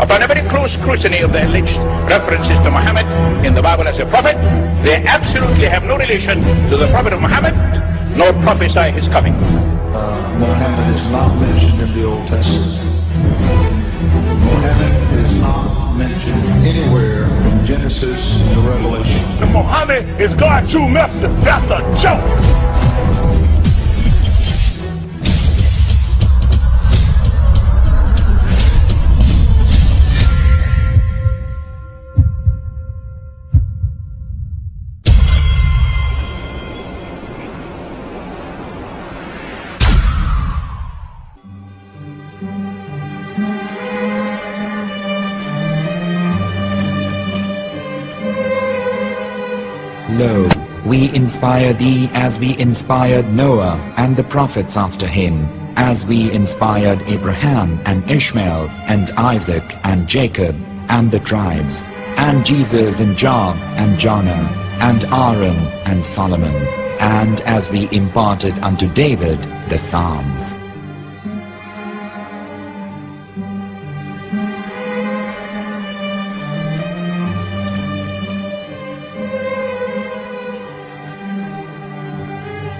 Upon a very close scrutiny of the alleged references to Muhammad in the Bible as a prophet, they absolutely have no relation to the prophet of Muhammad, nor prophesy his coming. Muhammad is not mentioned in the Old Testament. Muhammad is not mentioned anywhere from Genesis to Revelation. And Muhammad is God's true messenger. That's a joke. Lo, we inspire thee as we inspired Noah and the prophets after him, as we inspired Abraham and Ishmael and Isaac and Jacob and the tribes, and Jesus and Job and Jonah and Aaron and Solomon, and as we imparted unto David the Psalms.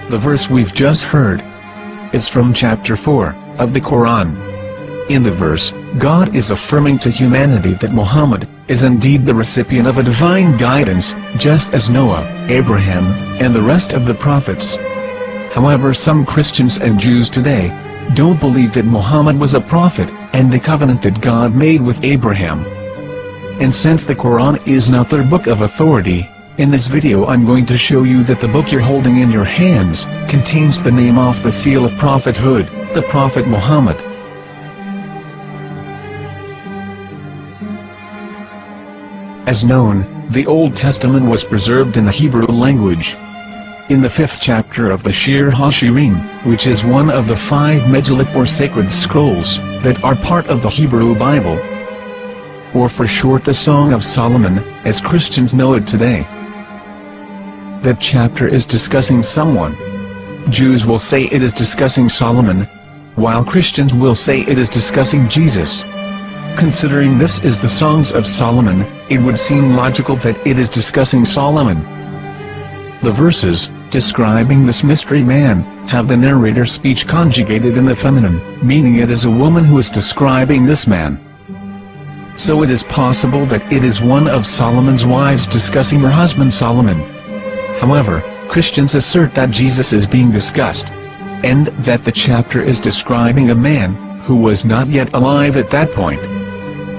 The verse we've just heard is from chapter 4 of the Quran. In the verse, God is affirming to humanity that Muhammad is indeed the recipient of a divine guidance, just as Noah, Abraham, and the rest of the prophets. However, some Christians and Jews today don't believe that Muhammad was a prophet and the covenant that God made with Abraham. And since the Quran is not their book of authority, in this video I'm going to show you that the book you're holding in your hands contains the name off the seal of prophethood, the Prophet Muhammad. As known, the Old Testament was preserved in the Hebrew language. In the 5th chapter of the Shir HaShirim, which is one of the 5 Megillat or sacred scrolls that are part of the Hebrew Bible, or for short the Song of Solomon, as Christians know it today. That chapter is discussing someone. Jews will say it is discussing Solomon, while Christians will say it is discussing Jesus. Considering this is the Songs of Solomon, it would seem logical that it is discussing Solomon. The verses, describing this mystery man, have the narrator's speech conjugated in the feminine, meaning it is a woman who is describing this man. So it is possible that it is one of Solomon's wives discussing her husband Solomon. However, Christians assert that Jesus is being discussed, and that the chapter is describing a man who was not yet alive at that point.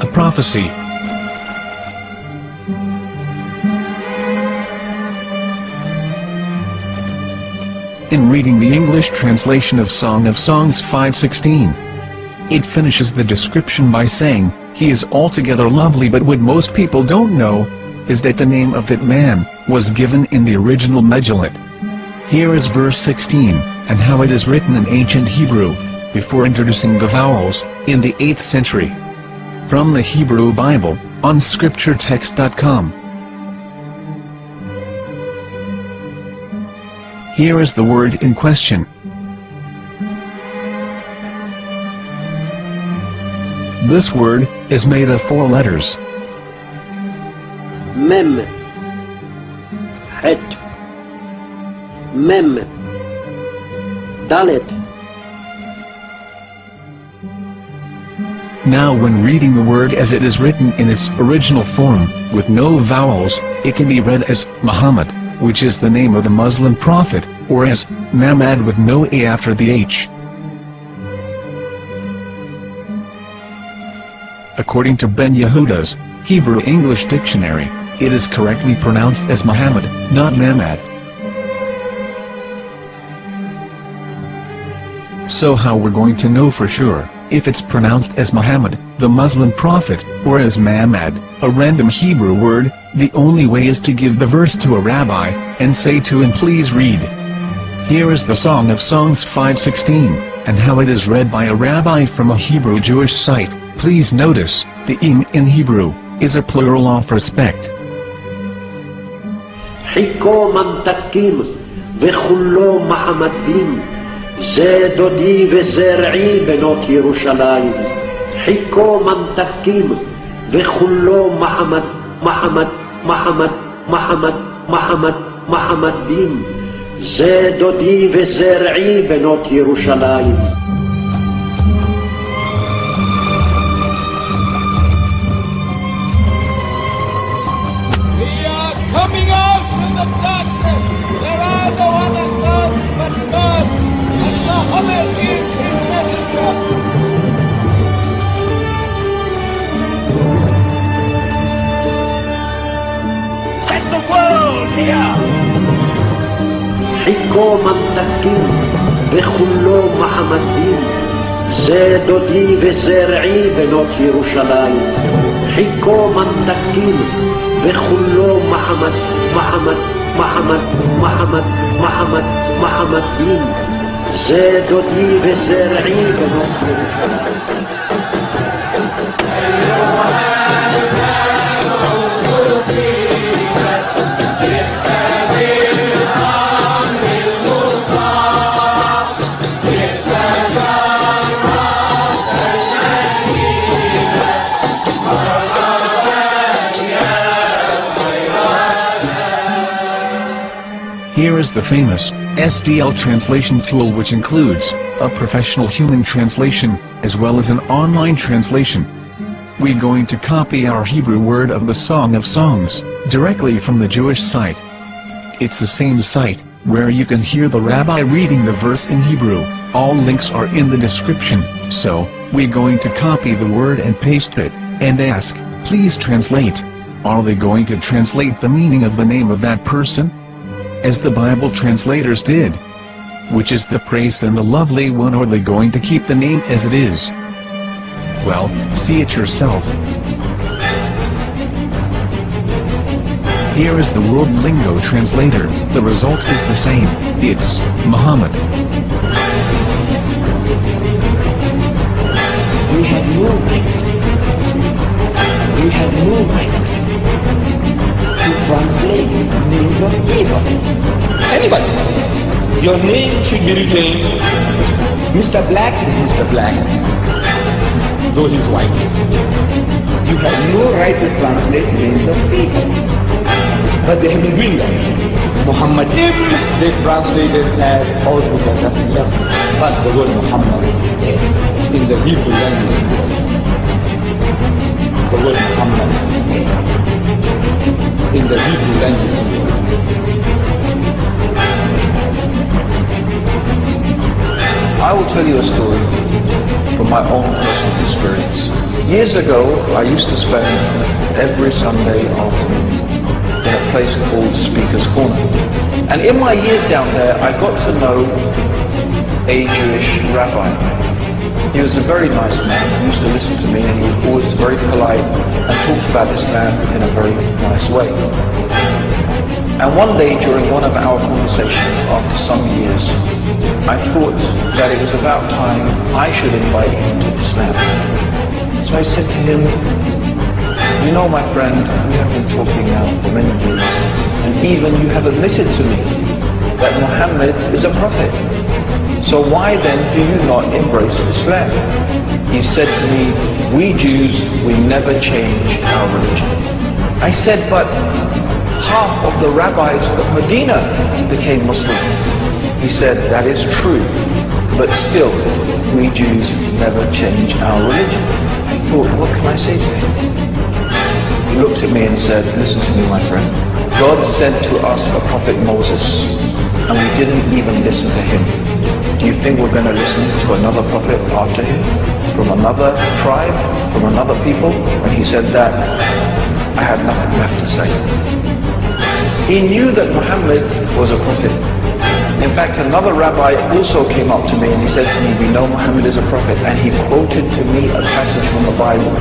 A prophecy. In reading the English translation of Song of Songs 5:16, it finishes the description by saying, "He is altogether lovely," but what most people don't know is that the name of that man was given in the original Megillat. Here is verse 16, and how it is written in ancient Hebrew, before introducing the vowels, in the 8th century. From the Hebrew Bible, on scripturetext.com. Here is the word in question. This word is made of 4 letters. Mem, Het, Mem, Dalet. Now when reading the word as it is written in its original form, with no vowels, it can be read as Muhammad, which is the name of the Muslim prophet, or as Mamad with no A after the H. According to Ben Yehuda's Hebrew English Dictionary, it is correctly pronounced as Muhammad, not Mamad. So how we're going to know for sure if it's pronounced as Muhammad, the Muslim prophet, or as Mamad, a random Hebrew word? The only way is to give the verse to a rabbi, and say to him, "Please read." Here is the Song of Songs 5:16, and how it is read by a rabbi from a Hebrew Jewish site. Please notice, the im in Hebrew is a plural of respect. חיכו ממתקים וכולו מעמדים, זה דודי וזה רעי בנות ירושלים. חיכו ממתקים וכולו מחמד, מחמד, מחמד, מחמד, מחמד, מחמד דין. זה דודי וזרעי בנות ירושלים. We are coming out from the darkness. There are no other gods but God, and Muhammad is his messenger. Let the world hear. חיקו ממתקים וכולו מחמד דין. זה דודי וזרעי בנות ירושלים. חיקו ממתקים וכולו מחמד, מחמד, מחמד, מחמד, מחמד, מחמד דין. זה דודי וזרעי בנות ירושלים. Here is the famous SDL translation tool, which includes a professional human translation, as well as an online translation. We're going to copy our Hebrew word of the Song of Songs, directly from the Jewish site. It's the same site, where you can hear the rabbi reading the verse in Hebrew. All links are in the description, so, we're going to copy the word and paste it, and ask, please translate. Are they going to translate the meaning of the name of that person? As the Bible translators did. Which is the praised and the lovely one, or are they going to keep the name as it is? Well, see it yourself. Here is the World Lingo translator. The result is the same. It's Muhammad. We have no right. We have no right to translate names of anybody. Anybody. Your name should be retained. Mr. Black is Mr. Black, though he's white. You have no right to translate names of people. But they have been doing that. Muhammad ibn, they translated as altogether left. But the word Muhammad is there in the Hebrew language. The word Muhammad is there in the Hebrew language. I will tell you a story from my own personal experience. Years ago, I used to spend every Sunday afternoon in a place called Speaker's Corner. And in my years down there, I got to know a Jewish rabbi. He was a very nice man. He used to listen to me, and he was always very polite and talked about Islam in a very nice way. And one day during one of our conversations after some years, I thought that it was about time I should invite him to Islam. So I said to him, you know, my friend, we have been talking now for many years, and even you have admitted to me that Muhammad is a prophet. So why then do you not embrace Islam? He said to me, we Jews, we never change our religion. I said, but half of the rabbis of Medina became Muslim. He said, that is true, but still, we Jews never change our religion. I thought, what can I say to him? He looked at me and said, listen to me, my friend. God sent to us a prophet Moses, and we didn't even listen to him. Do you think we're going to listen to another prophet after him? From another tribe? From another people? When he said that, I had nothing left to say. He knew that Muhammad was a prophet. In fact, another rabbi also came up to me and he said to me, we know Muhammad is a prophet, and he quoted to me a passage from the Bible